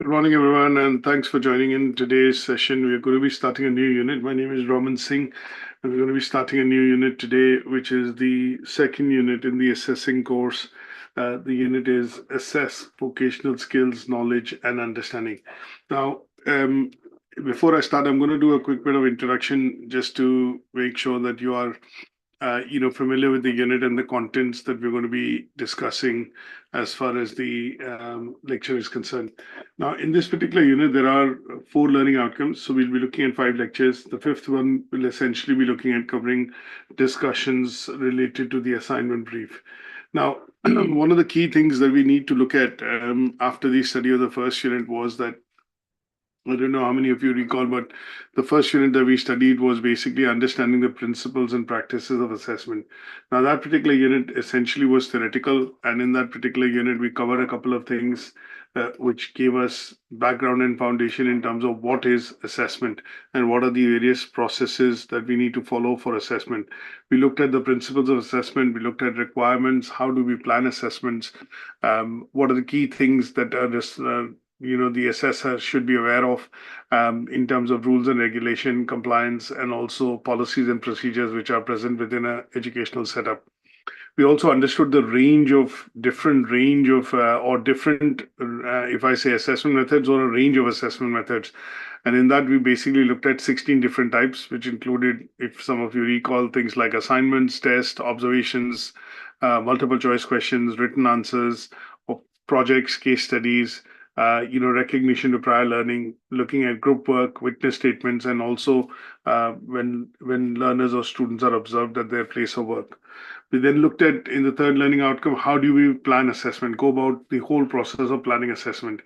Good morning, everyone, and thanks for joining in today's session. We are going to be starting a new unit. My name is Raman Singh, and we're going to be starting a new unit today, which is the second unit in the assessing course. The unit is Assess Vocational Skills, Knowledge, and Understanding. Now, before I start, I'm going to do a quick bit of introduction just to make sure that you are familiar with the unit and the contents that we're going to be discussing as far as the lecture is concerned. Now, in this particular unit, there are 4 learning outcomes. So we'll be looking at 5 lectures. The fifth one will essentially be looking at covering discussions related to the assignment brief. Now, one of the key things that we need to look at after the study of the first unit was that I don't know how many of you recall, but the first unit that we studied was basically understanding the principles and practices of assessment. Now, that particular unit essentially was theoretical, and in that particular unit, we covered a couple of things which gave us background and foundation in terms of what is assessment and what are the various processes that we need to follow for assessment. We looked at the principles of assessment, we looked at requirements, how do we plan assessments, what are the key things that are the assessor should be aware of in terms of rules and regulation, compliance, and also policies and procedures which are present within an educational setup. We also understood the different if I say assessment methods or a range of assessment methods. And in that, we basically looked at 16 different types, which included, if some of you recall, things like assignments, tests, observations, multiple choice questions, written answers, projects, case studies, recognition to prior learning, looking at group work, witness statements, and also when learners or students are observed at their place of work. We then looked at, in the third learning outcome, how do we plan assessment, go about the whole process of planning assessment.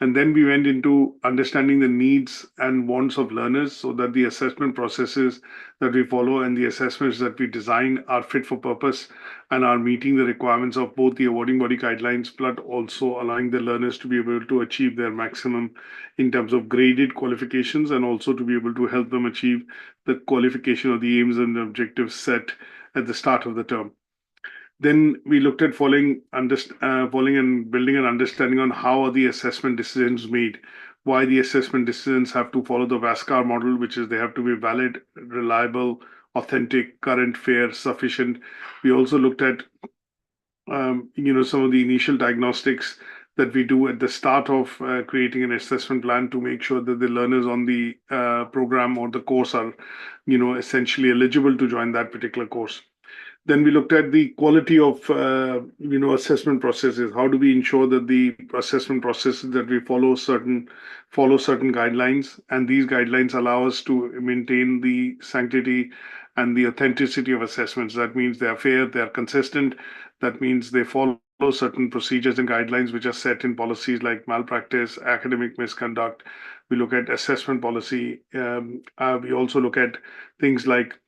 And then we went into understanding the needs and wants of learners so that the assessment processes that we follow and the assessments that we design are fit for purpose and are meeting the requirements of both the awarding body guidelines, but also allowing the learners to be able to achieve their maximum in terms of graded qualifications and also to be able to help them achieve the qualification of the aims and the objectives set at the start of the term. Then we looked at following and building an understanding on how are the assessment decisions made, why the assessment decisions have to follow the VASCAR model, which is they have to be valid, reliable, authentic, current, fair, sufficient. We also looked at some of the initial diagnostics that we do at the start of creating an assessment plan to make sure that the learners on the program or the course are, essentially eligible to join that particular course. Then we looked at the quality of assessment processes. How do we ensure that the assessment processes that we follow certain guidelines, and these guidelines allow us to maintain the sanctity and the authenticity of assessments. That means they are fair, they are consistent. That means they follow certain procedures and guidelines which are set in policies like malpractice, academic misconduct. We look at assessment policy. We also look at things like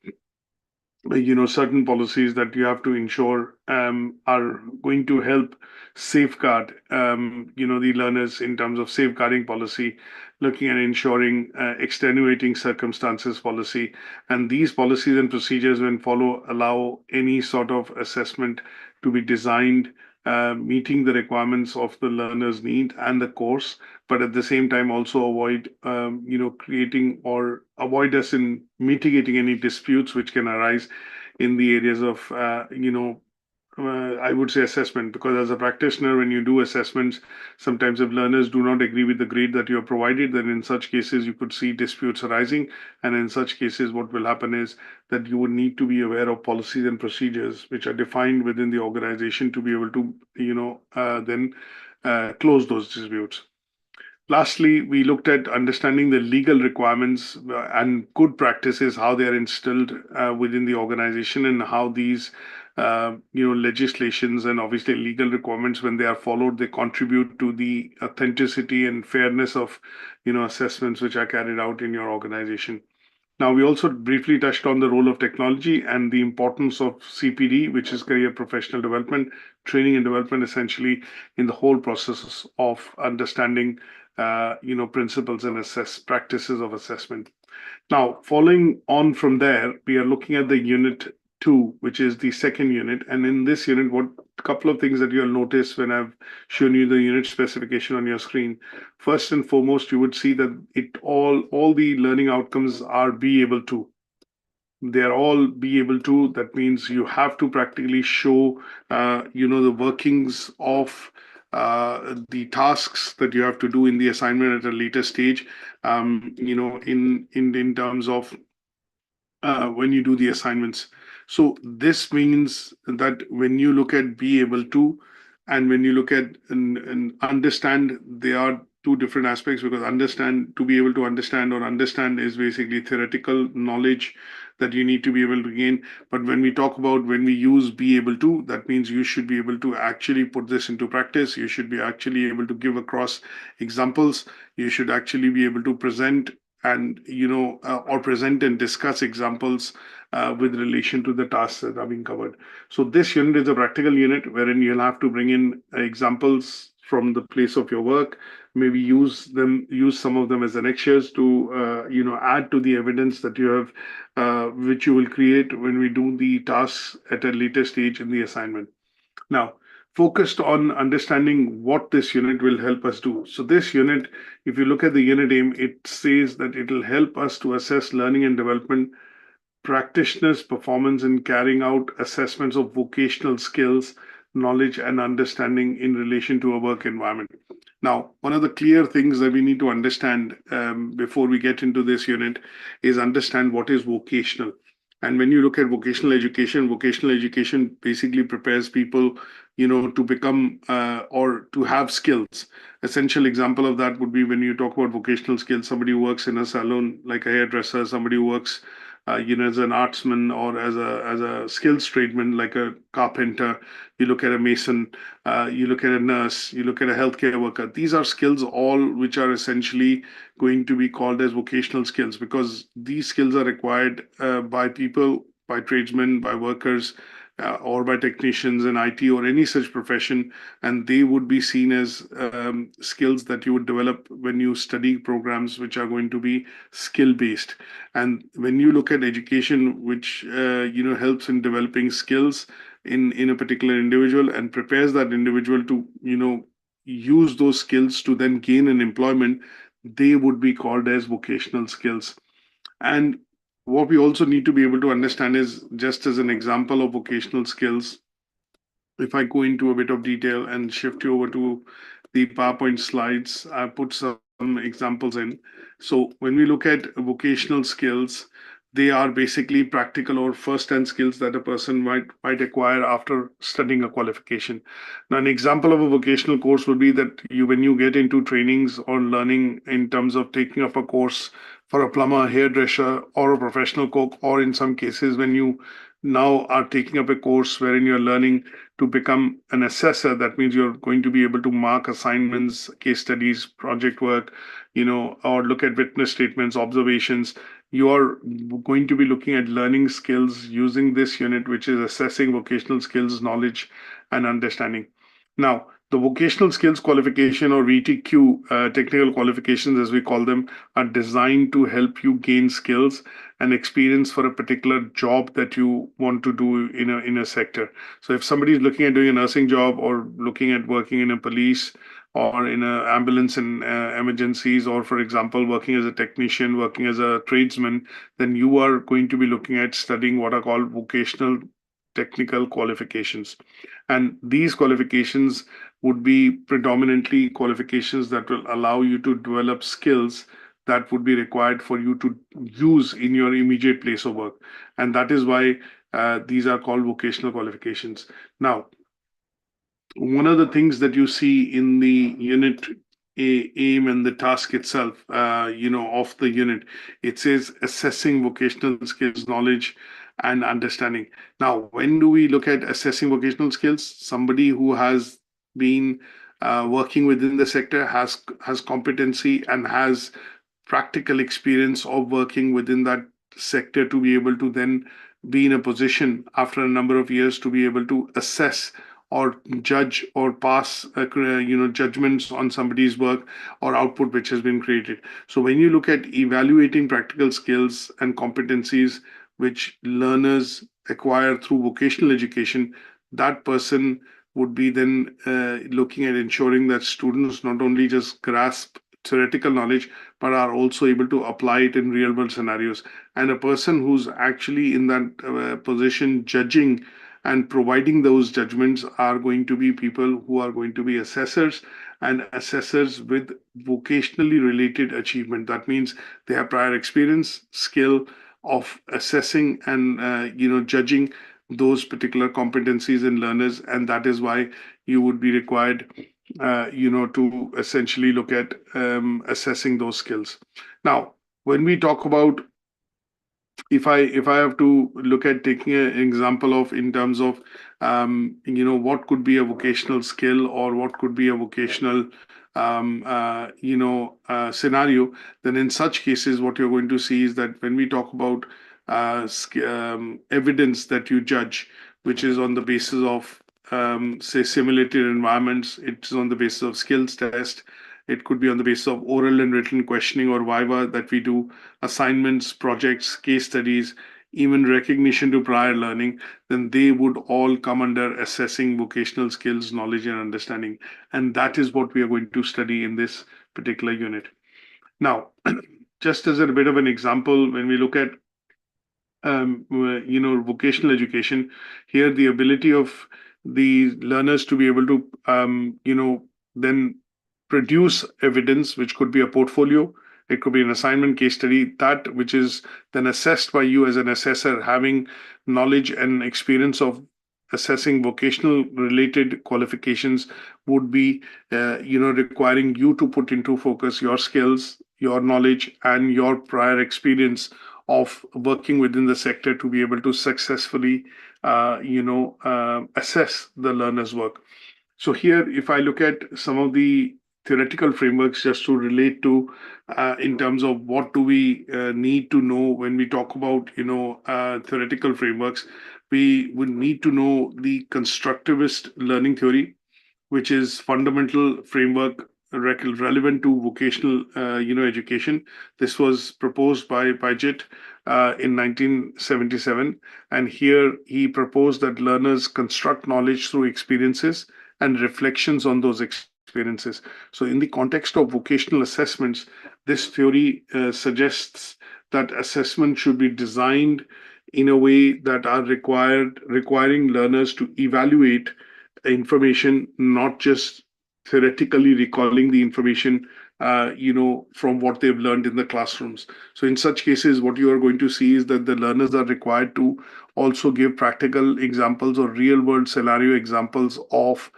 certain policies that you have to ensure are going to help safeguard the learners in terms of safeguarding policy, looking at ensuring extenuating circumstances policy, and these policies and procedures when follow allow any sort of assessment to be designed meeting the requirements of the learner's need and the course, but at the same time also avoid creating or avoid us in mitigating any disputes which can arise in the areas of I would say assessment, because as a practitioner, when you do assessments, sometimes if learners do not agree with the grade that you have provided, then in such cases you could see disputes arising. And in such cases, what will happen is that you would need to be aware of policies and procedures which are defined within the organization to be able to, then close those disputes. Lastly, we looked at understanding the legal requirements and good practices, how they are instilled within the organization and how these legislations and obviously legal requirements, when they are followed, they contribute to the authenticity and fairness of assessments which are carried out in your organization. Now, we also briefly touched on the role of technology and the importance of CPD, which is career professional development, training and development, essentially in the whole process of understanding principles and practices of assessment. Now, following on from there, we are looking at the unit 2, which is the second unit. And in this unit, what couple of things that you'll notice when I've shown you the unit specification on your screen. First and foremost, you would see that all the learning outcomes are be able to. They're all be able to. That means you have to practically show, the workings of the tasks that you have to do in the assignment at a later stage. In terms of when you do the assignments. So this means that when you look at be able to, and when you look at and understand, they are two different aspects, because understand, to be able to understand, or understand is basically theoretical knowledge that you need to be able to gain. But when we talk about, when we use be able to, that means you should be able to actually put this into practice. You should be actually able to give across examples. You should actually be able to present and or present and discuss examples with relation to the tasks that are being covered. So this unit is a practical unit wherein you'll have to bring in examples from the place of your work, maybe use some of them as annexures to add to the evidence that you have, which you will create when we do the tasks at a later stage in the assignment. Now, focused on understanding what this unit will help us do. So this unit, if you look at the unit aim, it says that it will help us to assess learning and development practitioners' performance in carrying out assessments of vocational skills, knowledge, and understanding in relation to a work environment. Now, one of the clear things that we need to understand before we get into this unit is understand what is vocational. And when you look at vocational education basically prepares people, to become or to have skills. Essential example of that would be when you talk about vocational skills, somebody who works in a salon, like a hairdresser, somebody who works as an artsman, or as a skills tradesman, like a carpenter. You look at a mason, you look at a nurse, you look at a healthcare worker. These are skills all which are essentially going to be called as vocational skills, because these skills are required by people, by tradesmen, by workers, or by technicians in IT or any such profession, and they would be seen as skills that you would develop when you study programs which are going to be skill based. And when you look at education, which helps in developing skills in a particular individual and prepares that individual to use those skills to then gain an employment, they would be called as vocational skills. And what we also need to be able to understand is, just as an example of vocational skills, if I go into a bit of detail and shift you over to the PowerPoint slides, I put some examples in. So when we look at vocational skills, they are basically practical or first-hand skills that a person might acquire after studying a qualification. Now, an example of a vocational course would be that when you get into trainings or learning in terms of taking up a course for a plumber, hairdresser, or a professional cook, or in some cases when you now are taking up a course wherein you're learning to become an assessor. That means you're going to be able to mark assignments, case studies, project work, or look at witness statements, observations. You are going to be looking at learning skills using this unit, which is assessing vocational skills, knowledge, and understanding. Now, the vocational skills qualification, or VTQ, technical qualifications as we call them, are designed to help you gain skills and experience for a particular job that you want to do in a sector. So if somebody is looking at doing a nursing job, or looking at working in a police, or in an ambulance and emergencies, or for example, working as a technician, working as a tradesman, then you are going to be looking at studying what are called vocational technical qualifications. And these qualifications would be predominantly qualifications that will allow you to develop skills that would be required for you to use in your immediate place of work. And that is why these are called vocational qualifications. Now, one of the things that you see in the unit aim and the task itself, of the unit, it says assessing vocational skills, knowledge, and understanding. Now, when do we look at assessing vocational skills? Somebody who has been working within the sector, has competency and has practical experience of working within that sector, to be able to then be in a position after a number of years to be able to assess or judge or pass judgments on somebody's work or output which has been created. So when you look at evaluating practical skills and competencies, which learners acquire through vocational education, that person would be then looking at ensuring that students not only just grasp theoretical knowledge, but are also able to apply it in real world scenarios. And a person who's actually in that position judging and providing those judgments are going to be people who are going to be assessors, and assessors with vocationally related achievement. That means they have prior experience, skill of assessing and judging those particular competencies in learners, and that is why you would be required to essentially look at assessing those skills. Now, when we talk about, if I have to look at taking an example of in terms of what could be a vocational skill or what could be a vocational scenario, then in such cases what you're going to see is that when we talk about evidence that you judge, which is on the basis of say simulated environments, it's on the basis of skills test, it could be on the basis of oral and written questioning or viva that we do, assignments, projects, case studies, even recognition to prior learning, then they would all come under assessing vocational skills, knowledge, and understanding. And that is what we are going to study in this particular unit. Now, just as a bit of an example, when we look at vocational education, here the ability of the learners to be able to, then produce evidence, which could be a portfolio, it could be an assignment, case study, that which is then assessed by you as an assessor, having knowledge and experience of assessing vocational related qualifications, would be requiring you to put into focus your skills, your knowledge, and your prior experience of working within the sector to be able to successfully assess the learner's work. So here, if I look at some of the theoretical frameworks just to relate to in terms of what do we need to know when we talk about theoretical frameworks, we would need to know the constructivist learning theory, which is fundamental framework relevant to vocational education. This was proposed by Paget in 1977, and here he proposed that learners construct knowledge through experiences and reflections on those experiences. So in the context of vocational assessments, this theory suggests that assessment should be designed in a way that are requiring learners to evaluate information, not just theoretically recalling the information, from what they've learned in the classrooms. So in such cases, what you are going to see is that the learners are required to also give practical examples or real world scenario examples of,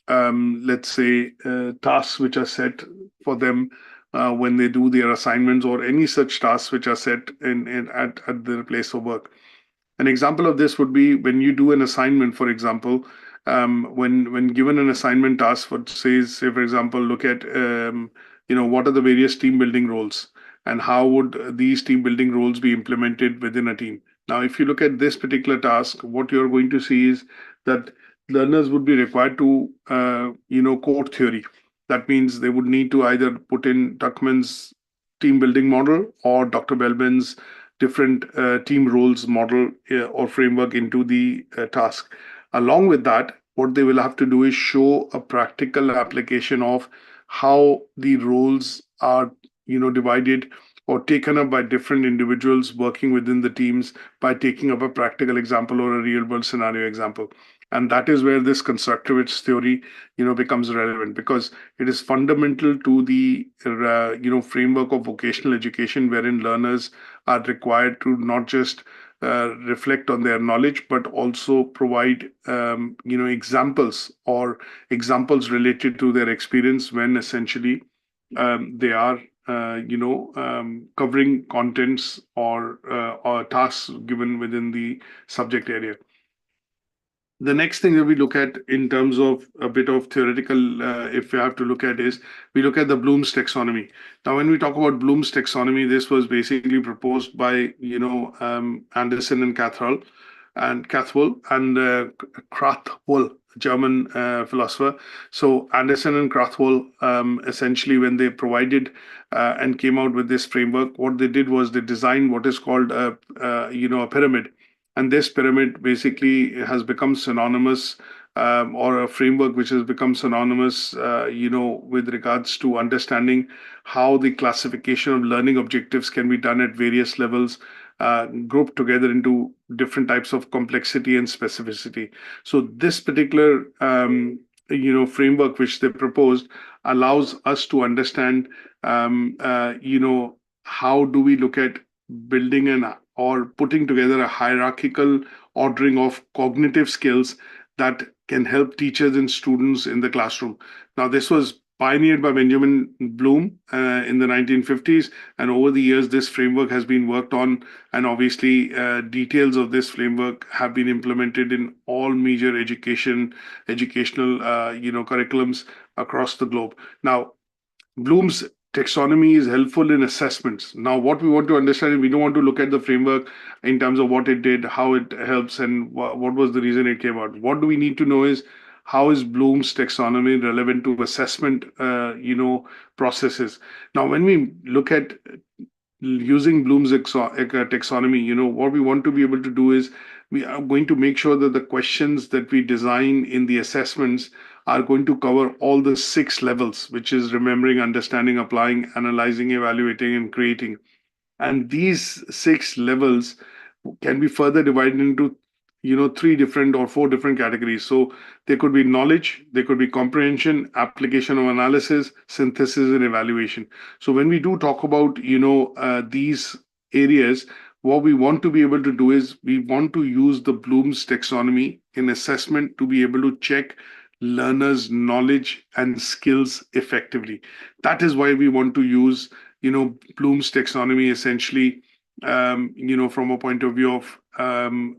let's say, tasks which are set for them when they do their assignments or any such tasks which are set at their place of work. An example of this would be when you do an assignment, for example, when given an assignment task, what says, say, for example, look at, what are the various team building roles and how would these team building roles be implemented within a team. Now, if you look at this particular task, what you're going to see is that learners would be required to, quote theory. That means they would need to either put in Tuckman's team building model or Dr. Belbin's different team roles model or framework into the task. Along with that, what they will have to do is show a practical application of how the roles are, divided or taken up by different individuals working within the teams by taking up a practical example or a real world scenario example. And that is where this constructivist theory, becomes relevant, because it is fundamental to the, framework of vocational education, wherein learners are required to not just reflect on their knowledge, but also provide, examples or examples related to their experience when essentially they are, covering contents or tasks given within the subject area. The next thing that we look at in terms of a bit of theoretical, if we have to look at, is we look at the Bloom's taxonomy. Now, when we talk about Bloom's taxonomy, this was basically proposed by, Anderson and Catherall. and Krathwohl and Krathwohl, German philosopher. So Anderson and Krathwohl, essentially, when they provided and came out with this framework, what they did was they designed what is called a pyramid, and this pyramid basically has become synonymous. Or a framework which has become synonymous, with regards to understanding how the classification of learning objectives can be done at various levels, grouped together into different types of complexity and specificity. So this particular framework which they proposed allows us to understand how do we look at building an or putting together a hierarchical ordering of cognitive skills that can help teachers and students in the classroom. Now, this was pioneered by Benjamin Bloom in the 1950s, and over the years, this framework has been worked on, and obviously, details of this framework have been implemented in all major educational, curriculums across the globe. Now, Bloom's taxonomy is helpful in assessments. Now, what we want to understand is we don't want to look at the framework in terms of what it did, how it helps, and what was the reason it came out. What do we need to know is how is Bloom's taxonomy relevant to assessment, processes. Now, when we look at using Bloom's taxonomy, what we want to be able to do is we are going to make sure that the questions that we design in the assessments are going to cover all the 6 levels, which is remembering, understanding, applying, analyzing, evaluating, and creating. And these 6 levels can be further divided into 3 different or 4 different categories. So there could be knowledge, there could be comprehension, application of analysis, synthesis, and evaluation. So when we do talk about these areas, what we want to be able to do is we want to use the Bloom's taxonomy in assessment to be able to check learners' knowledge and skills effectively. That is why we want to use Bloom's taxonomy essentially, from a point of view of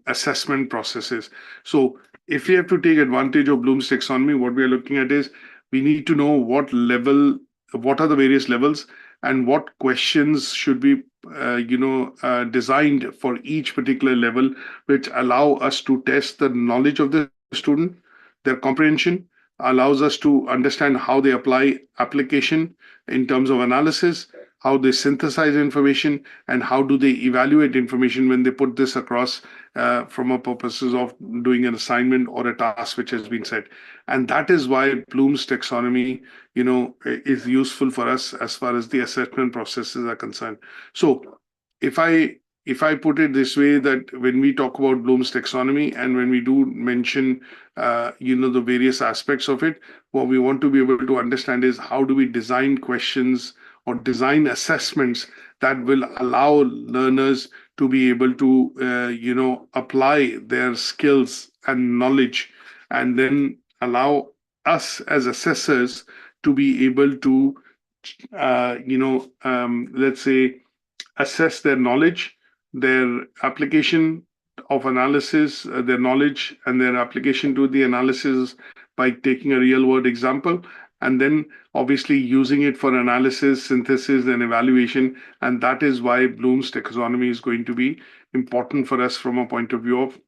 assessment processes. So if we have to take advantage of Bloom's taxonomy, what we are looking at is we need to know what are the various levels, and what questions should be designed for each particular level, which allow us to test the knowledge of the student, their comprehension, allows us to understand how they apply application in terms of analysis, how they synthesize information, and how do they evaluate information when they put this across from a purposes of doing an assignment or a task which has been set. And that is why Bloom's taxonomy, is useful for us as far as the assessment processes are concerned. So if I put it this way, that when we talk about Bloom's taxonomy and when we do mention, the various aspects of it, what we want to be able to understand is how do we design questions or design assessments that will allow learners to be able to, apply their skills and knowledge, and then allow us as assessors to be able to, let's say, assess their knowledge, their application of analysis, their knowledge and their application to the analysis by taking a real world example, and then obviously using it for analysis, synthesis, and evaluation. And that is why Bloom's taxonomy is going to be important for us from a point of view of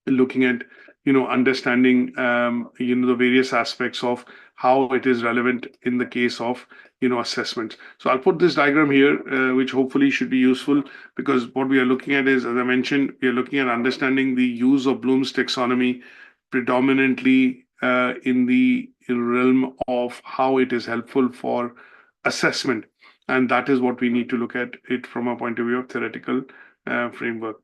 looking at understanding the various aspects of how it is relevant in the case of assessments. So I'll put this diagram here, which hopefully should be useful, because what we are looking at is, as I mentioned, we are looking at understanding the use of Bloom's taxonomy predominantly in the realm of how it is helpful for assessment, and that is what we need to look at it from a point of view of theoretical framework.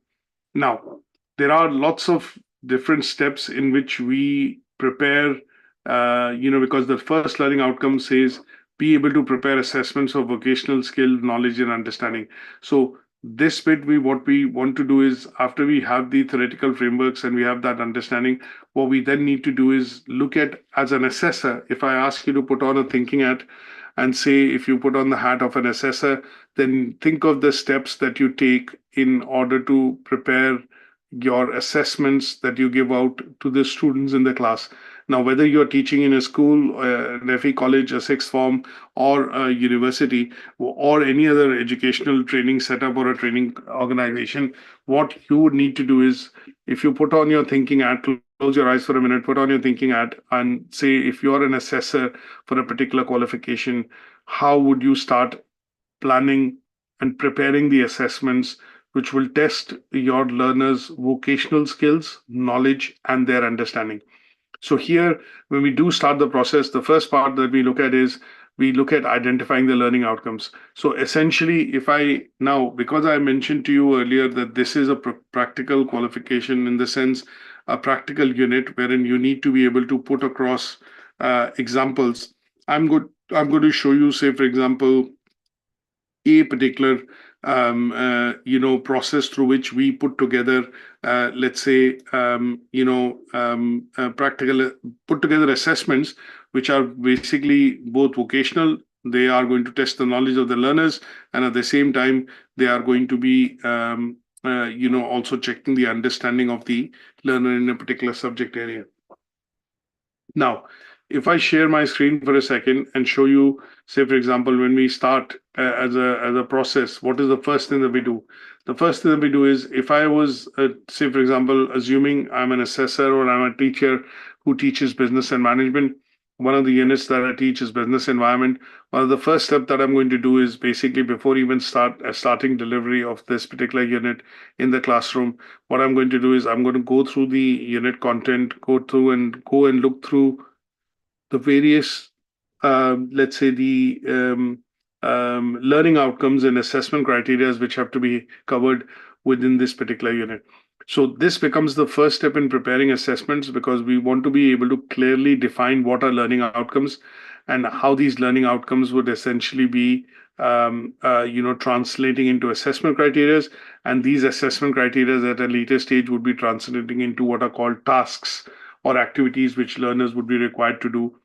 Now, there are lots of different steps in which we prepare, because the first learning outcome says be able to prepare assessments of vocational skill, knowledge, and understanding. So this bit, what we want to do is, after we have the theoretical frameworks and we have that understanding, what we then need to do is look at, as an assessor, if I ask you to put on a thinking hat and say, if you put on the hat of an assessor, then think of the steps that you take in order to prepare your assessments that you give out to the students in the class. Now, whether you're teaching in a school, an FE college, a sixth form, or a university, or any other educational training setup or a training organization, what you would need to do is, if you put on your thinking hat, close your eyes for a minute, put on your thinking hat, and say if you're an assessor for a particular qualification, how would you start planning and preparing the assessments which will test your learners' vocational skills, knowledge, and their understanding. So here, when we do start the process, the first part that we look at is we look at identifying the learning outcomes. So essentially, if I now, because I mentioned to you earlier that this is a practical qualification, in the sense, a practical unit wherein you need to be able to put across examples. I'm going to show you, say, for example, a particular process through which we put together, let's say, practical put together assessments which are basically both vocational. They are going to test the knowledge of the learners, and at the same time they are going to be also checking the understanding of the learner in a particular subject area. Now, if I share my screen for a second and show you, say, for example, when we start as a process, what is the first thing that we do? The first thing that we do is, if I was, say, for example, assuming I'm an assessor or I'm a teacher who teaches business and management, one of the units that I teach is business environment. One of the first step that I'm going to do is basically, before even starting delivery of this particular unit in the classroom, what I'm going to do is I'm going to go through the unit content, go and look through the various, let's say, the learning outcomes and assessment criteria which have to be covered within this particular unit. So this becomes the first step in preparing assessments, because we want to be able to clearly define what are learning outcomes and how these learning outcomes would essentially be translating into assessment criteria, and these assessment criteria at a later stage would be translating into what are called tasks or activities which learners would be required to do.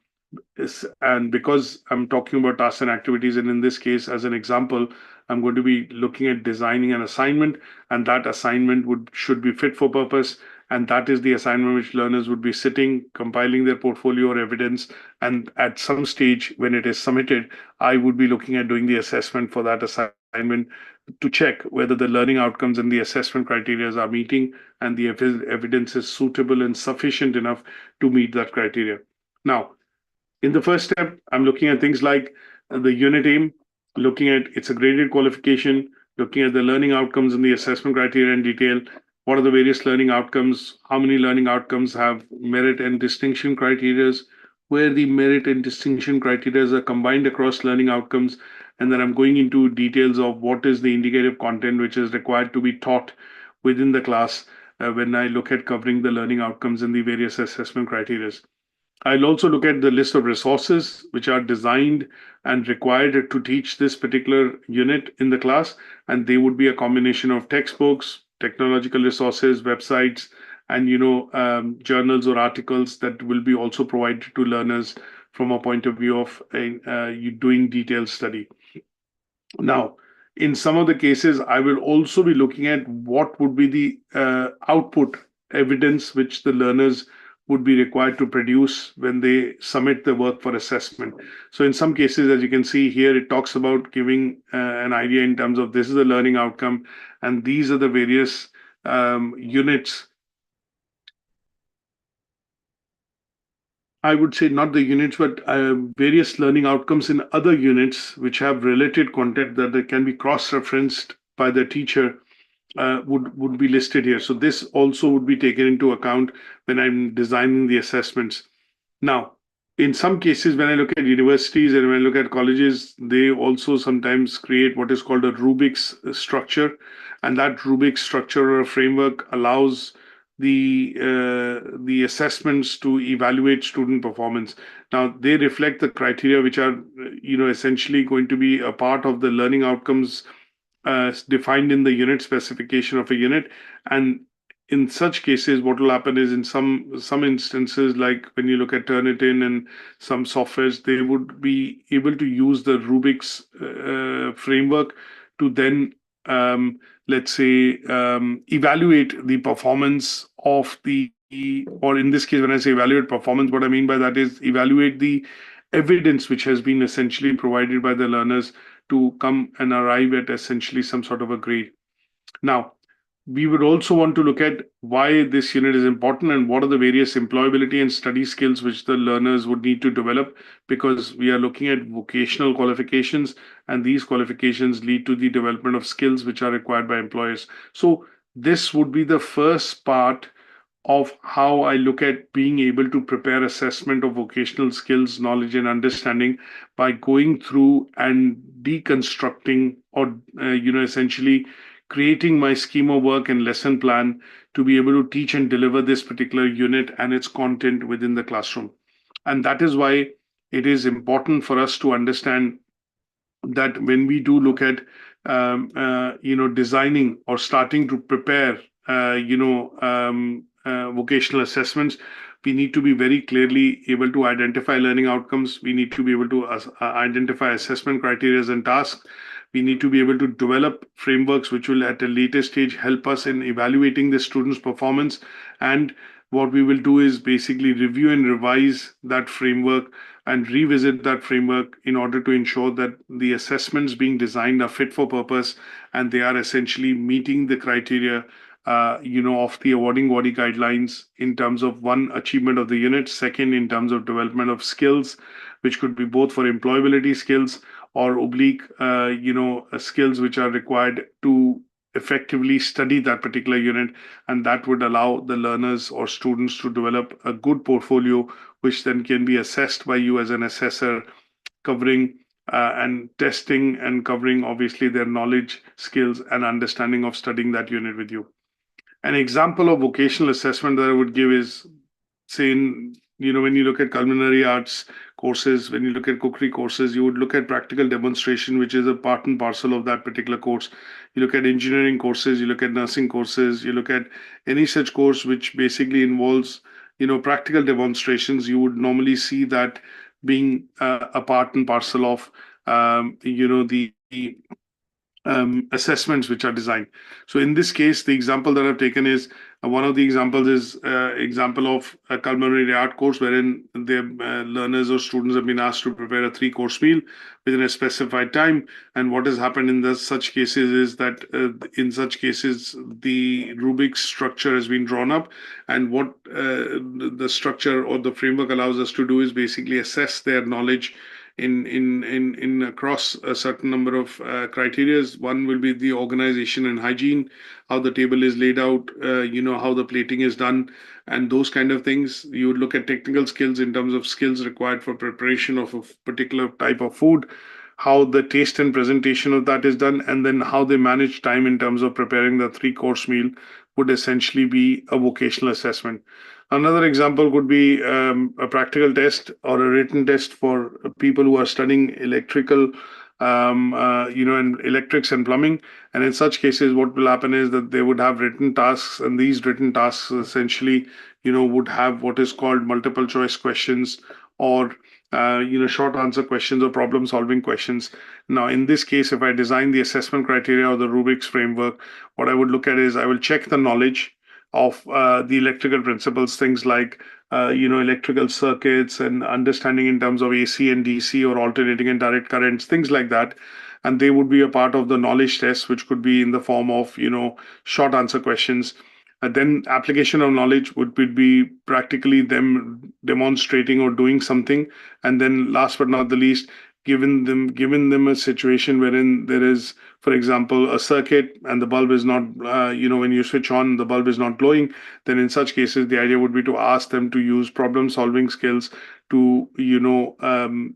And because I'm talking about tasks and activities, and in this case, as an example, I'm going to be looking at designing an assignment, and that assignment should be fit for purpose. And that is the assignment which learners would be sitting, compiling their portfolio or evidence. And at some stage, when it is submitted, I would be looking at doing the assessment for that assignment to check whether the learning outcomes and the assessment criteria are meeting, and the evidence is suitable and sufficient enough to meet that criteria. Now, in the first step, I'm looking at things like the unit aim, looking at its graded qualification, looking at the learning outcomes and the assessment criteria in detail. What are the various learning outcomes? How many learning outcomes have merit and distinction criteria? Where the merit and distinction criteria are combined across learning outcomes. And then I'm going into details of what is the indicative content which is required to be taught within the class when I look at covering the learning outcomes and the various assessment criteria. I'll also look at the list of resources which are designed and required to teach this particular unit in the class. And they would be a combination of textbooks, technological resources, websites, and journals or articles that will be also provided to learners from a point of view of you doing detailed study. Now, in some of the cases, I will also be looking at what would be the output evidence which the learners would be required to produce when they submit the work for assessment. So in some cases, as you can see here, it talks about giving an idea in terms of this is the learning outcome, and these are the various units. I would say not the units, but various learning outcomes in other units which have related content that can be cross-referenced by the teacher would be listed here. So this also would be taken into account when I'm designing the assessments. Now, in some cases, when I look at universities and when I look at colleges, they also sometimes create what is called a rubrics structure. And that rubric structure or framework allows the assessments to evaluate student performance. Now, they reflect the criteria which are essentially going to be a part of the learning outcomes defined in the unit specification of a unit. And in such cases, what will happen is, in some instances, like when you look at Turnitin and some softwares, they would be able to use the rubrics framework to then let's say evaluate the performance of the or in this case, when I say evaluate performance, what I mean by that is evaluate the evidence which has been essentially provided by the learners to come and arrive at essentially some sort of a grade. Now, we would also want to look at why this unit is important and what are the various employability and study skills which the learners would need to develop, because we are looking at vocational qualifications, and these qualifications lead to the development of skills which are required by employers. So this would be the first part of how I look at being able to prepare assessment of vocational skills, knowledge, and understanding by going through and deconstructing or, essentially creating my schema work and lesson plan to be able to teach and deliver this particular unit and its content within the classroom. And that is why it is important for us to understand that when we do look at designing or starting to prepare vocational assessments, we need to be very clearly able to identify learning outcomes. We need to be able to identify assessment criteria and tasks. We need to be able to develop frameworks which will at a later stage help us in evaluating the student's performance. And what we will do is basically review and revise that framework and revisit that framework in order to ensure that the assessments being designed are fit for purpose and they are essentially meeting the criteria of the awarding body guidelines in terms of one, achievement of the unit, second, in terms of development of skills, which could be both for employability skills or oblique, skills which are required to effectively study that particular unit. And that would allow the learners or students to develop a good portfolio, which then can be assessed by you as an assessor, covering and testing and covering obviously their knowledge, skills, and understanding of studying that unit with you. An example of vocational assessment that I would give is, say, when you look at culinary arts courses, when you look at cookery courses, you would look at practical demonstration, which is a part and parcel of that particular course. You look at engineering courses, you look at nursing courses, you look at any such course which basically involves, practical demonstrations. You would normally see that being a part and parcel of, the assessments which are designed. So in this case, the example that I've taken is one of the examples is example of a culinary art course wherein the learners or students have been asked to prepare a 3-course meal within a specified time. And what has happened in such cases is that in such cases, the Rubik's structure has been drawn up. And what the structure or the framework allows us to do is basically assess their knowledge in across a certain number of criteria. One will be the organization and hygiene, how the table is laid out, how the plating is done, and those kind of things. You would look at technical skills in terms of skills required for preparation of a particular type of food, how the taste and presentation of that is done, and then how they manage time in terms of preparing the 3-course meal would essentially be a vocational assessment. Another example could be a practical test or a written test for people who are studying electrical, and electrics and plumbing. And in such cases, what will happen is that they would have written tasks, and these written tasks essentially, would have what is called multiple choice questions or short answer questions or problem solving questions. Now, in this case, if I design the assessment criteria or the Rubik's framework, what I would look at is I will check the knowledge of the electrical principles, things like electrical circuits and understanding in terms of AC and DC or alternating and direct currents, things like that. And they would be a part of the knowledge test, which could be in the form of short answer questions. Then application of knowledge would be practically them demonstrating or doing something. And then last but not the least, given them a situation wherein there is, for example, a circuit and the bulb is not, when you switch on, the bulb is not glowing, then in such cases, the idea would be to ask them to use problem solving skills to,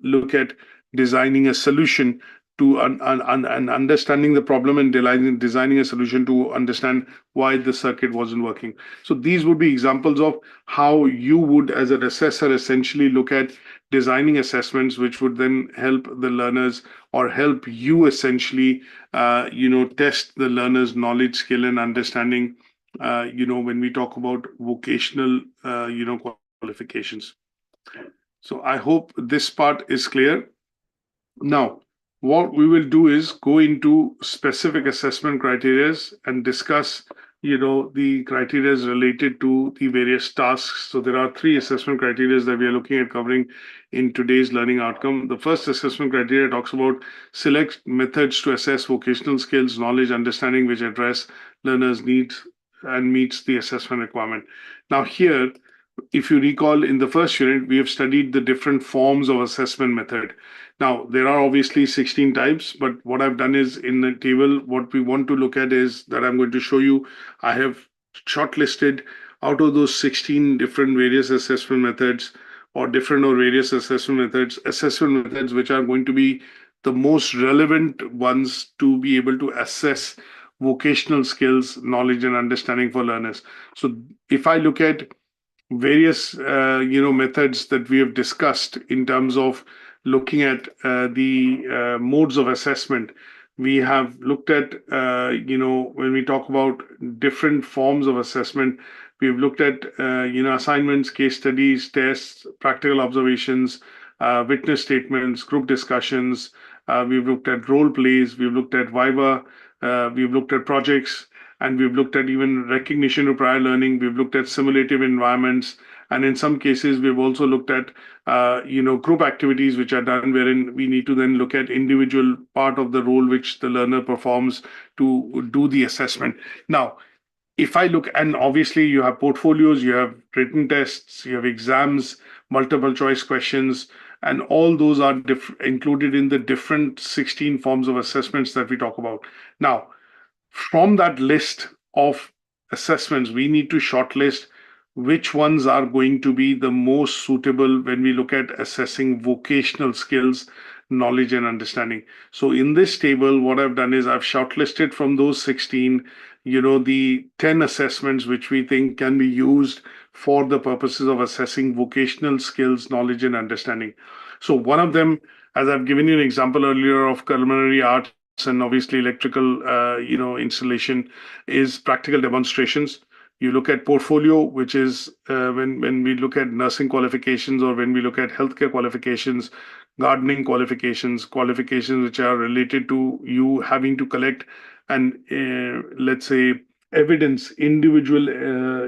look at designing a solution to understanding the problem and designing a solution to understand why the circuit wasn't working. So these would be examples of how you would, as an assessor, essentially look at designing assessments, which would then help the learners or help you essentially, test the learner's knowledge, skill, and understanding, when we talk about vocational, qualifications. So I hope this part is clear. Now, what we will do is go into specific assessment criteria and discuss the criteria is related to the various tasks. So there are three assessment criteria that we are looking at covering in today's learning outcome. The first assessment criteria talks about select methods to assess vocational skills, knowledge, understanding, which address learners' needs and meets the assessment requirement. Now here, if you recall, in the first unit, we have studied the different forms of assessment method. Now, there are obviously 16 types, but what I've done is in the table, what we want to look at is that I'm going to show you. I have shortlisted out of those 16 different various assessment methods or different or various assessment methods which are going to be the most relevant ones to be able to assess vocational skills, knowledge, and understanding for learners. So if I look at various methods that we have discussed in terms of looking at the modes of assessment. We have looked at when we talk about different forms of assessment, we've looked at assignments, case studies, tests, practical observations, witness statements, group discussions. We've looked at role plays, we've looked at viva, we've looked at projects, and we've looked at even recognition of prior learning. We've looked at simulative environments, and in some cases, we've also looked at group activities which are done wherein we need to then look at individual part of the role which the learner performs to do the assessment. Now, if I look, and obviously you have portfolios, you have written tests, you have exams, multiple choice questions, and all those are included in the different 16 forms of assessments that we talk about. Now, from that list of assessments, we need to shortlist which ones are going to be the most suitable when we look at assessing vocational skills, knowledge, and understanding. So in this table, what I've done is I've shortlisted from those 16, the 10 assessments which we think can be used for the purposes of assessing vocational skills, knowledge, and understanding. So one of them, as I've given you an example earlier of culinary arts and obviously electrical, installation, is practical demonstrations. You look at portfolio, which is when we look at nursing qualifications or when we look at healthcare qualifications, gardening qualifications, which are related to you having to collect and let's say evidence, individual,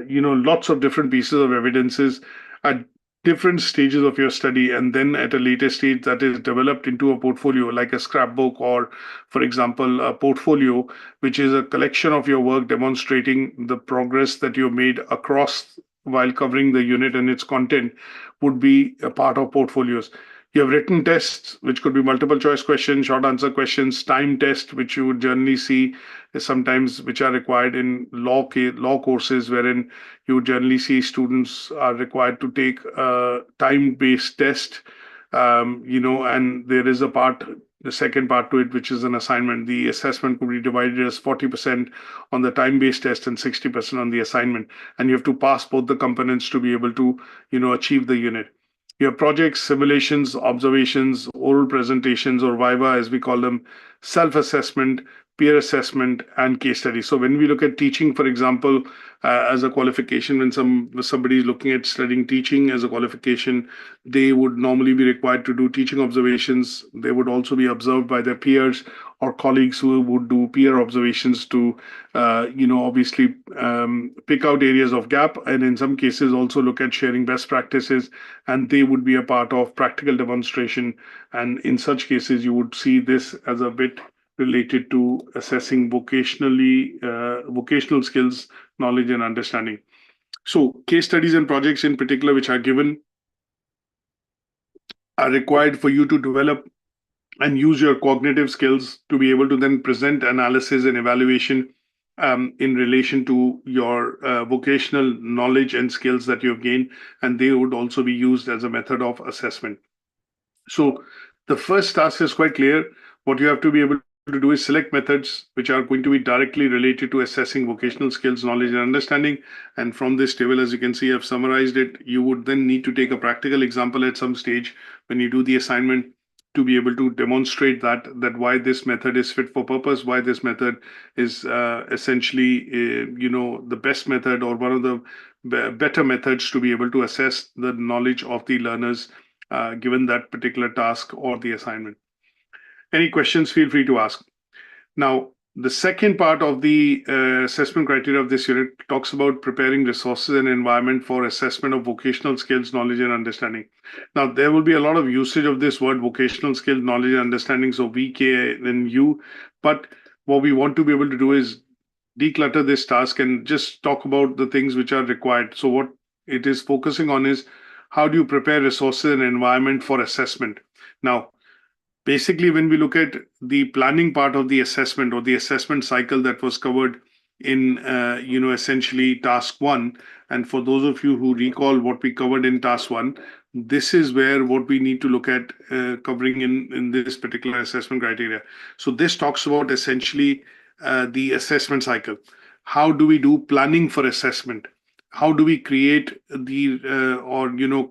lots of different pieces of evidences at different stages of your study, and then at a later stage that is developed into a portfolio like a scrapbook, or for example a portfolio which is a collection of your work demonstrating the progress that you made across while covering the unit and its content, would be a part of portfolios. You have written tests, which could be multiple choice questions, short answer questions, time test, which you would generally see sometimes, which are required in law courses, wherein you generally see students are required to take a time-based test, and there is the second part to it, which is an assignment. The assessment could be divided as 40% on the time-based test and 60% on the assignment. And you have to pass both the components to be able to, achieve the unit. You have projects, simulations, observations, oral presentations, or viva, as we call them, self-assessment, peer assessment, and case study. So when we look at teaching, for example, as a qualification, when somebody is looking at studying teaching as a qualification, they would normally be required to do teaching observations. They would also be observed by their peers or colleagues who would do peer observations to, obviously pick out areas of gap, and in some cases also look at sharing best practices, and they would be a part of practical demonstration. And in such cases, you would see this as a bit related to assessing vocational skills, knowledge, and understanding. So case studies and projects in particular, which are given, are required for you to develop and use your cognitive skills to be able to then present analysis and evaluation in relation to your vocational knowledge and skills that you've gained, and they would also be used as a method of assessment. So the first task is quite clear. What you have to be able to do is select methods which are going to be directly related to assessing vocational skills, knowledge, and understanding. And from this table, as you can see, I've summarized it. You would then need to take a practical example at some stage when you do the assignment to be able to demonstrate that why this method is fit for purpose, why this method is essentially, the best method or one of the better methods to be able to assess the knowledge of the learners given that particular task or the assignment. Any questions, feel free to ask. Now, The second part of the assessment criteria of this unit talks about preparing resources and environment for assessment of vocational skills, knowledge, and understanding. Now, there will be a lot of usage of this word vocational skills, knowledge, and understanding, so VK and U. But what we want to be able to do is declutter this task and just talk about the things which are required. So, what it is focusing on is how do you prepare resources and environment for assessment? Now, basically, when we look at the planning part of the assessment or the assessment cycle that was covered in essentially task one, and for those of you who recall what we covered in task one, this is where what we need to look at covering in this particular assessment criteria. So this talks about essentially the assessment cycle. How do we do planning for assessment? How do we create the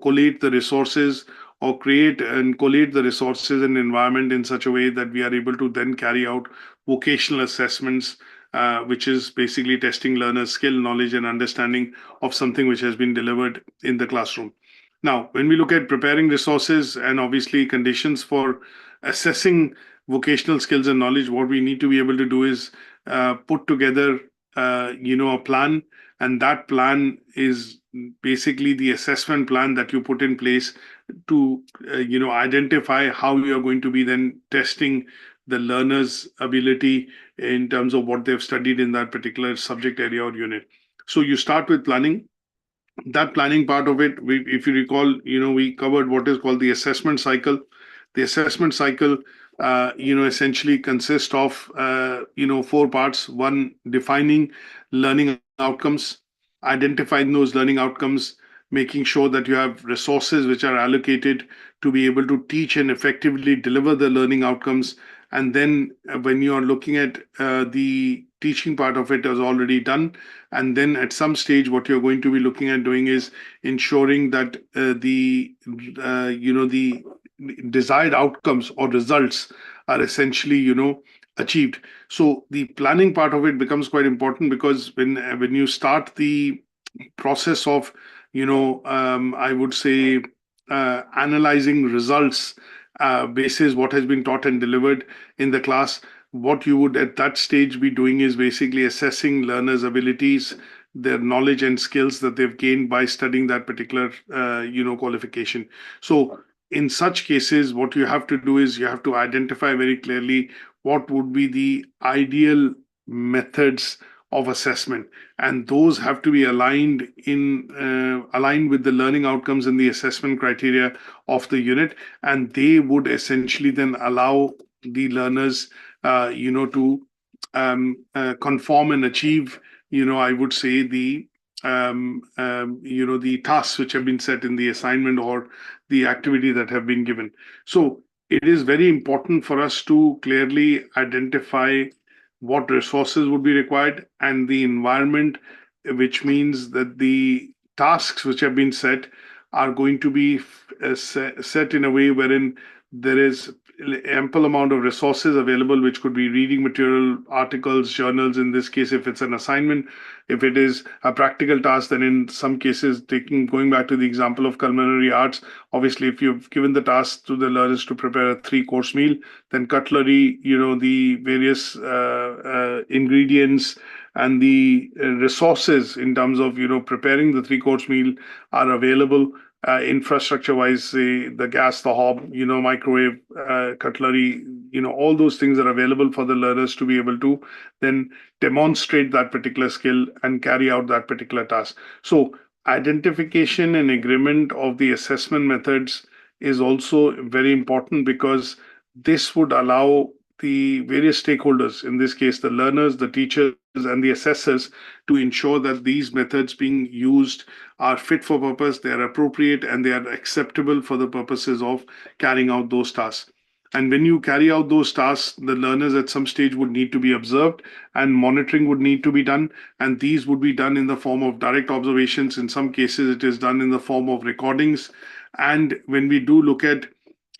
collate the resources or create and collate the resources and environment in such a way that we are able to then carry out vocational assessments, which is basically testing learners' skill, knowledge, and understanding of something which has been delivered in the classroom. Now, when we look at preparing resources and obviously conditions for assessing vocational skills and knowledge, what we need to be able to do is put together, a plan, and that plan is basically the assessment plan that you put in place to identify how you are going to be then testing the learner's ability in terms of what they've studied in that particular subject area or unit. So you start with planning. That planning part of it, if you recall, we covered what is called the assessment cycle. The assessment cycle essentially consists of four parts. One, defining learning outcomes, identifying those learning outcomes, making sure that you have resources which are allocated to be able to teach and effectively deliver the learning outcomes. And then when you are looking at the teaching part of it is already done. And then at some stage, what you're going to be looking at doing is ensuring that the desired outcomes or results are essentially, achieved. So the planning part of it becomes quite important, because when you start the process of, I would say, analyzing results basis what has been taught and delivered in the class, what you would at that stage be doing is basically assessing learners' abilities, their knowledge and skills that they've gained by studying that particular, qualification. So in such cases, what you have to do is you have to identify very clearly what would be the ideal methods of assessment, and those have to be aligned with the learning outcomes and the assessment criteria of the unit, and they would essentially then allow the learners to conform and achieve, I would say, the tasks which have been set in the assignment or the activity that have been given. So it is very important for us to clearly identify what resources would be required and the environment, which means that the tasks which have been set are going to be set in a way wherein there is ample amount of resources available, which could be reading material, articles, journals. In this case, if it's an assignment, if it is a practical task, then in some cases, going back to the example of culinary arts, obviously, if you've given the task to the learners to prepare a 3-course meal, then cutlery, the various ingredients and the resources in terms of preparing the 3-course meal are available. Infrastructure wise, the gas, the hob, microwave, cutlery, all those things are available for the learners to be able to then demonstrate that particular skill and carry out that particular task. So identification and agreement of the assessment methods is also very important, because this would allow the various stakeholders, in this case, the learners, the teachers, and the assessors, to ensure that these methods being used are fit for purpose, they are appropriate, and they are acceptable for the purposes of carrying out those tasks. And when you carry out those tasks, the learners at some stage would need to be observed, and monitoring would need to be done. And these would be done in the form of direct observations. In some cases, it is done in the form of recordings. And when we do look at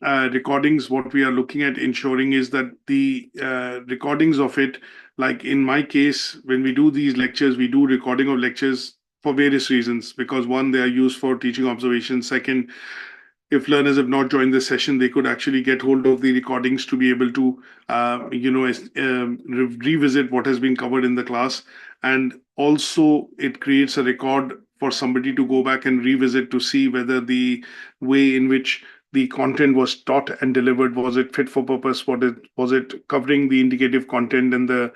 recordings, what we are looking at ensuring is that the recordings of it, like in my case, when we do these lectures, we do recording of lectures for various reasons, because one, they are used for teaching observations. Second, if learners have not joined the session, they could actually get hold of the recordings to be able to, revisit what has been covered in the class. And also, it creates a record for somebody to go back and revisit to see whether the way in which the content was taught and delivered, was it fit for purpose, was it covering the indicative content and the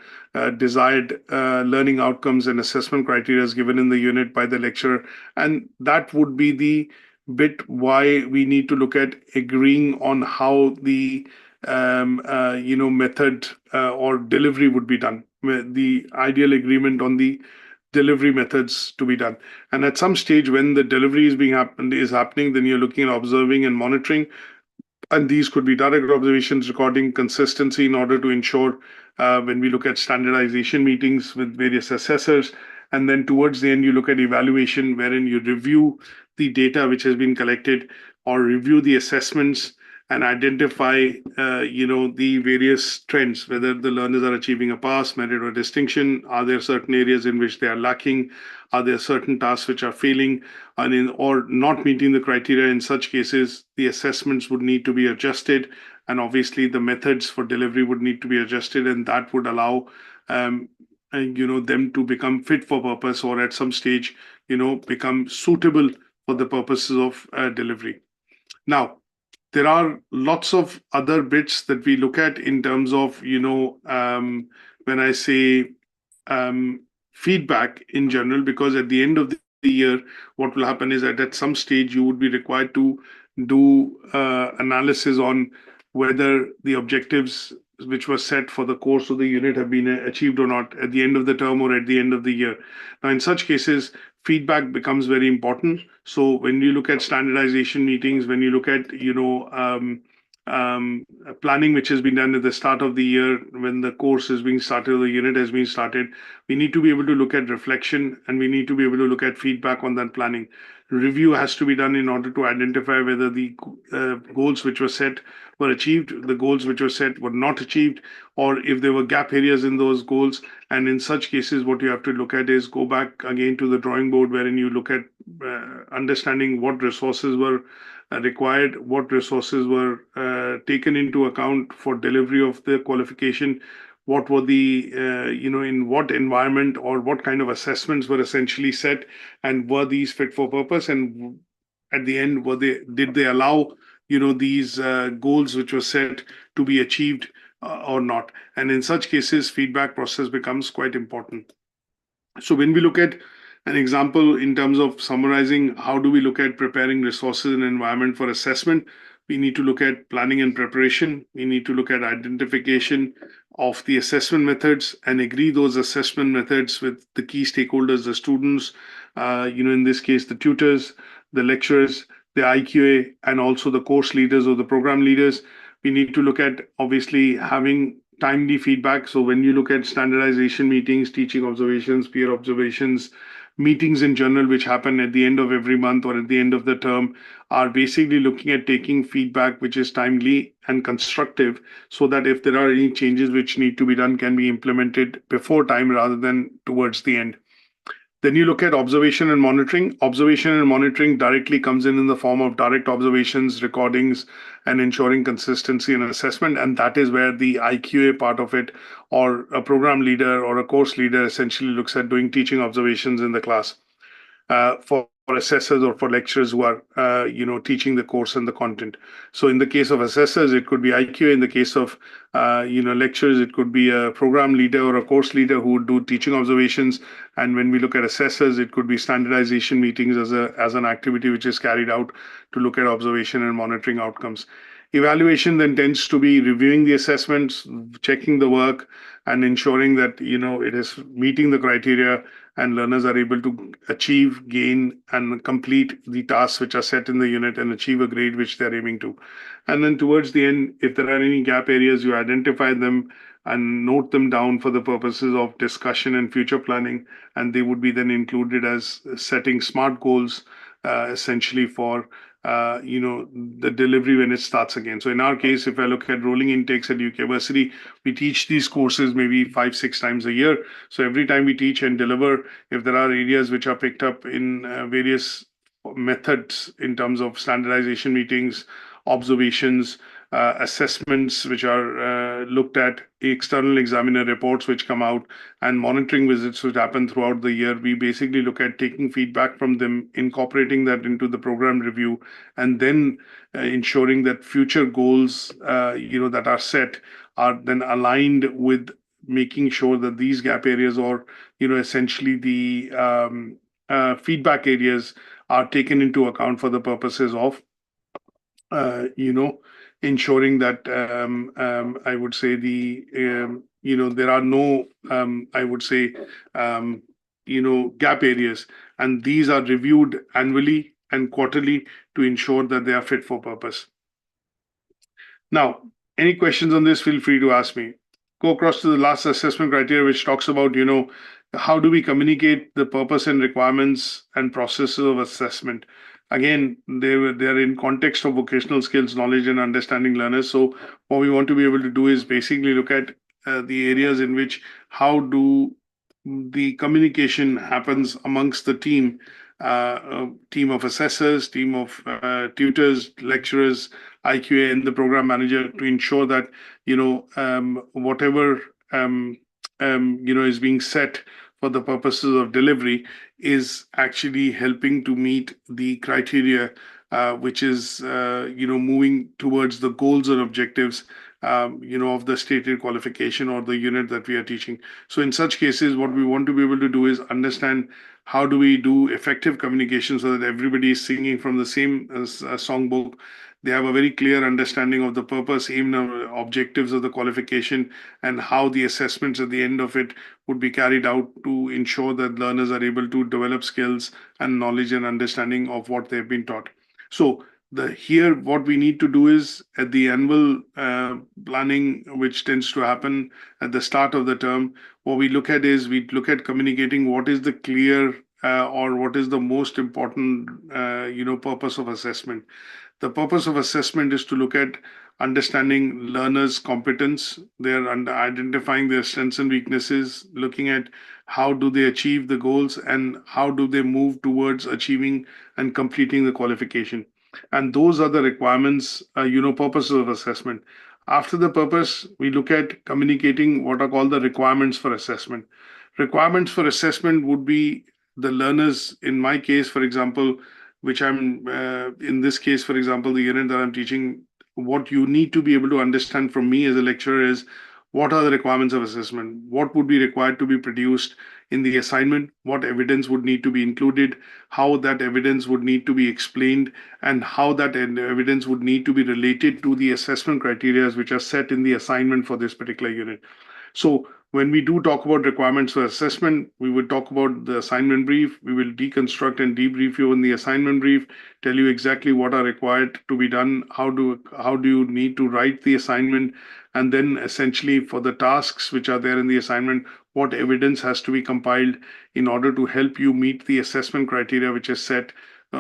desired learning outcomes and assessment criteria as given in the unit by the lecturer. And that would be the bit why we need to look at agreeing on how the method or delivery would be done, the ideal agreement on the delivery methods to be done. And at some stage when the delivery is happening, then you're looking at observing and monitoring, and these could be direct observations, recording consistency in order to ensure when we look at standardization meetings with various assessors. And then towards the end, you look at evaluation, wherein you review the data which has been collected or review the assessments and identify, the various trends, whether the learners are achieving a pass, merit, or distinction. Are there certain areas in which they are lacking? Are there certain tasks which are failing or not meeting the criteria? In such cases, the assessments would need to be adjusted, and obviously the methods for delivery would need to be adjusted, and that would allow them to become fit for purpose, or at some stage, become suitable for the purposes of delivery. Now, there are lots of other bits that we look at in terms of, when I say feedback in general, because at the end of the year, what will happen is that at some stage you would be required to do analysis on whether the objectives which were set for the course of the unit have been achieved or not at the end of the term or at the end of the year. Now, in such cases, feedback becomes very important. So when you look at standardization meetings, when you look at planning which has been done at the start of the year, when the course is being started, the unit has been started, we need to be able to look at reflection, and we need to be able to look at feedback on that planning. Review has to be done in order to identify whether the goals which were set were achieved, the goals which were set were not achieved, or if there were gap areas in those goals. And in such cases, what you have to look at is go back again to the drawing board, wherein you look at understanding what resources were required, what resources were taken into account for delivery of the qualification, what were the, in what environment or what kind of assessments were essentially set, and were these fit for purpose, and at the end, did they allow, these goals which were set to be achieved or not. And in such cases, feedback process becomes quite important. So when we look at an example in terms of summarizing, how do we look at preparing resources and environment for assessment? We need to look at planning and preparation. We need to look at identification of the assessment methods and agree those assessment methods with the key stakeholders, the students, in this case, the tutors, the lecturers, the IQA, and also the course leaders or the program leaders. We need to look at obviously having timely feedback. So when you look at standardization meetings, teaching observations, peer observations, meetings in general, which happen at the end of every month or at the end of the term, are basically looking at taking feedback which is timely and constructive, so that if there are any changes which need to be done, can be implemented before time rather than towards the end. Then you look at observation and monitoring. Observation and monitoring directly comes in the form of direct observations, recordings, and ensuring consistency and assessment. And that is where the IQA part of it, or a program leader or a course leader, essentially looks at doing teaching observations in the class for assessors or for lecturers who are, teaching the course and the content. So in the case of assessors, it could be IQA. In the case of, lecturers, it could be a program leader or a course leader who would do teaching observations. And when we look at assessors, it could be standardization meetings as an activity which is carried out to look at observation and monitoring outcomes. Evaluation then tends to be reviewing the assessments, checking the work, and ensuring that it is meeting the criteria and learners are able to achieve, gain, and complete the tasks which are set in the unit and achieve a grade which they're aiming to. And then towards the end, if there are any gap areas, you identify them and note them down for the purposes of discussion and future planning, and they would be then included as setting SMART goals, essentially for the delivery when it starts again. So in our case, if I look at rolling intakes at UK Versity, we teach these courses maybe 5-6 times a year. So every time we teach and deliver, if there are areas which are picked up in various methods in terms of standardization meetings, observations, assessments which are looked at, external examiner reports which come out, and monitoring visits which happen throughout the year. We basically look at taking feedback from them, incorporating that into the program review, and then ensuring that future goals, that are set are then aligned with making sure that these gap areas, or essentially the feedback areas, are taken into account for the purposes of ensuring that I would say there are no I would say gap areas, and these are reviewed annually and quarterly to ensure that they are fit for purpose. Now, any questions on this, feel free to ask me. Go across to the last assessment criteria, which talks about, how do we communicate the purpose and requirements and processes of assessment. Again, they're in context of vocational skills, knowledge, and understanding learners. So what we want to be able to do is basically look at the areas in which how do the communication happens amongst the team of assessors, team of tutors, lecturers, IQA, and the program manager, to ensure that whatever is being set for the purposes of delivery is actually helping to meet the criteria, which is moving towards the goals and objectives of the stated qualification or the unit that we are teaching. So in such cases, what we want to be able to do is understand how do we do effective communication so that everybody is singing from the same songbook. They have a very clear understanding of the purpose, aim, and objectives of the qualification, and how the assessments at the end of it would be carried out to ensure that learners are able to develop skills and knowledge and understanding of what they've been taught. So here, what we need to do is at the annual planning, which tends to happen at the start of the term, what we look at is we look at communicating what is the clear or what is the most important, purpose of assessment. The purpose of assessment is to look at understanding learners' competence. They're identifying their strengths and weaknesses, looking at how do they achieve the goals and how do they move towards achieving and completing the qualification. And those are the requirements, purposes of assessment. After the purpose, we look at communicating what are called the requirements for assessment. Requirements for assessment would be the learners, in my case, for example, which I'm in this case, for example, the unit that I'm teaching, what you need to be able to understand from me as a lecturer is what are the requirements of assessment, what would be required to be produced in the assignment, what evidence would need to be included, how that evidence would need to be explained, and how that evidence would need to be related to the assessment criteria which are set in the assignment for this particular unit. So when we do talk about requirements for assessment, we would talk about the assignment brief. We will deconstruct and debrief you in the assignment brief, tell you exactly what are required to be done, how do you need to write the assignment, and then essentially for the tasks which are there in the assignment, what evidence has to be compiled in order to help you meet the assessment criteria which is set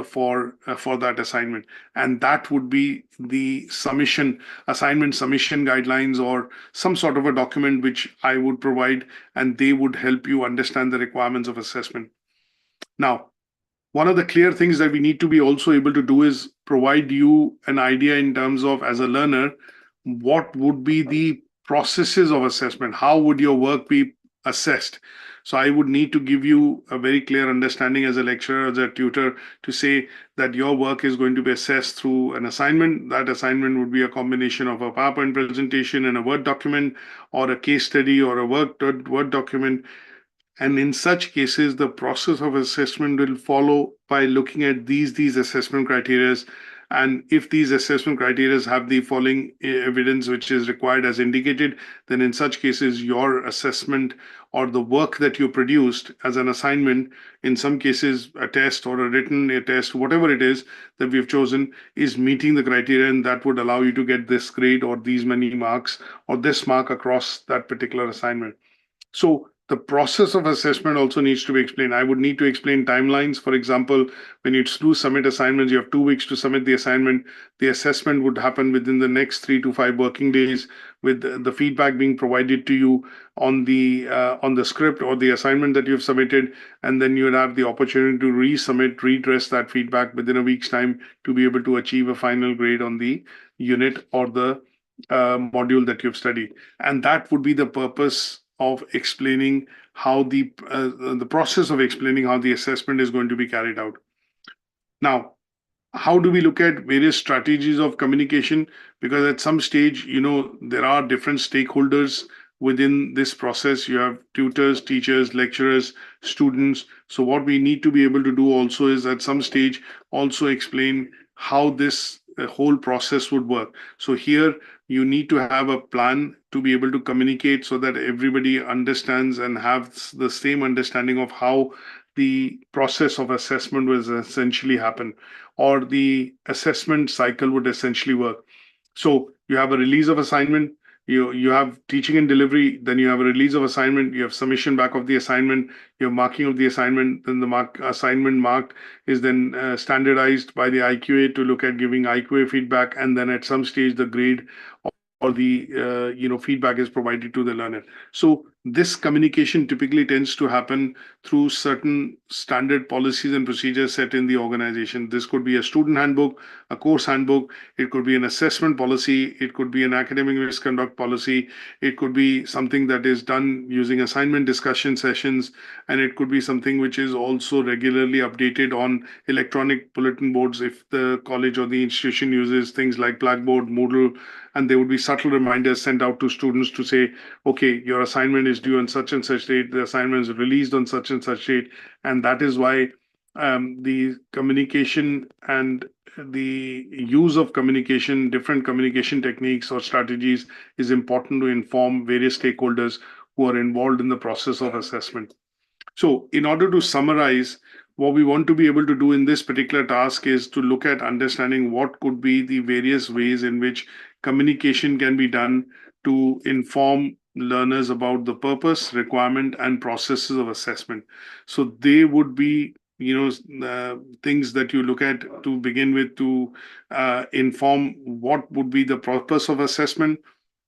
for that assignment. And that would be the assignment submission guidelines, or some sort of a document which I would provide, and they would help you understand the requirements of assessment. Now, one of the clear things that we need to be also able to do is provide you an idea in terms of, as a learner, what would be the processes of assessment? How would your work be assessed? So I would need to give you a very clear understanding as a lecturer, as a tutor, to say that your work is going to be assessed through an assignment. That assignment would be a combination of a PowerPoint presentation and a Word document, or a case study, or a Word document. And in such cases, the process of assessment will follow by looking at these assessment criteria. And if these assessment criteria have the following evidence which is required as indicated, then in such cases, your assessment or the work that you produced as an assignment, in some cases, a test or a test, whatever it is that we've chosen, is meeting the criteria, and that would allow you to get this grade or these many marks or this mark across that particular assignment. So The process of assessment also needs to be explained. I would need to explain timelines. For example, when you do submit assignments, you have 2 weeks to submit the assignment. The assessment would happen within the next 3 to 5 working days, with the feedback being provided to you on the script or the assignment that you've submitted, and then you would have the opportunity to resubmit, redress that feedback within a week's time to be able to achieve a final grade on the unit or the module that you've studied. And that would be the purpose of explaining how the process of explaining how the assessment is going to be carried out. Now, how do we look at various strategies of communication? Because at some stage, there are different stakeholders within this process. You have tutors, teachers, lecturers, students. So what we need to be able to do also is at some stage also explain how this whole process would work. So here you need to have a plan to be able to communicate so that everybody understands and have the same understanding of how the process of assessment will essentially happen, or the assessment cycle would essentially work. So you have a release of assignment, you have teaching and delivery, then you have a release of assignment, you have submission back of the assignment, you have marking of the assignment, then the assignment marked is then standardized by the IQA to look at giving IQA feedback, and then at some stage the grade or the feedback is provided to the learner. So this communication typically tends to happen through certain standard policies and procedures set in the organization. This could be a student handbook, a course handbook, it could be an assessment policy, it could be an academic misconduct policy, it could be something that is done using assignment discussion sessions, and it could be something which is also regularly updated on electronic bulletin boards if the college or the institution uses things like Blackboard, Moodle, and there would be subtle reminders sent out to students to say, okay, your assignment is due on such and such date, the assignment is released on such and such date. And that is why the communication and the use of communication, different communication techniques or strategies is important to inform various stakeholders who are involved in the process of assessment. So in order to summarize, what we want to be able to do in this particular task is to look at understanding what could be the various ways in which communication can be done to inform learners about the purpose, requirement, and processes of assessment. So they would be things that you look at to begin with to inform what would be the purpose of assessment,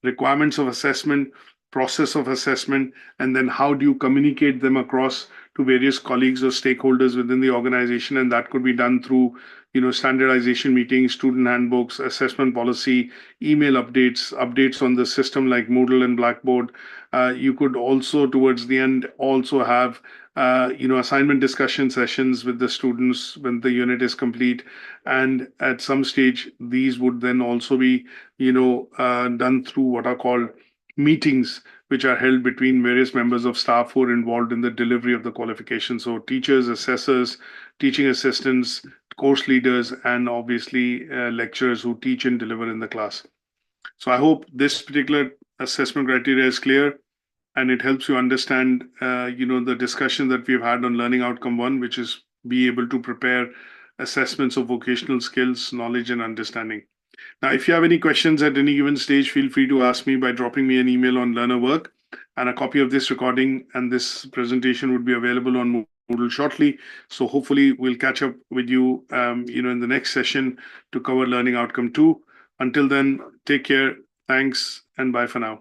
requirements of assessment, process of assessment, and then how do you communicate them across to various colleagues or stakeholders within the organization. And that could be done through standardization meetings, student handbooks, assessment policy, email updates on the system like Moodle and Blackboard. You could also towards the end also have assignment discussion sessions with the students when the unit is complete, and at some stage these would then also be done through what are called meetings, which are held between various members of staff who are involved in the delivery of the qualification. So teachers, assessors, teaching assistants, course leaders, and obviously lecturers who teach and deliver in the class. So I hope this particular assessment criteria is clear and it helps you understand the discussion that we've had on learning outcome 1, which is be able to prepare assessments of vocational skills, knowledge, and understanding. Now, if you have any questions at any given stage, feel free to ask me by dropping me an email on learner work, and a copy of this recording and this presentation would be available on Moodle shortly. So hopefully we'll catch up with you, in the next session to cover learning outcome 2. Until then, take care. Thanks and bye for now.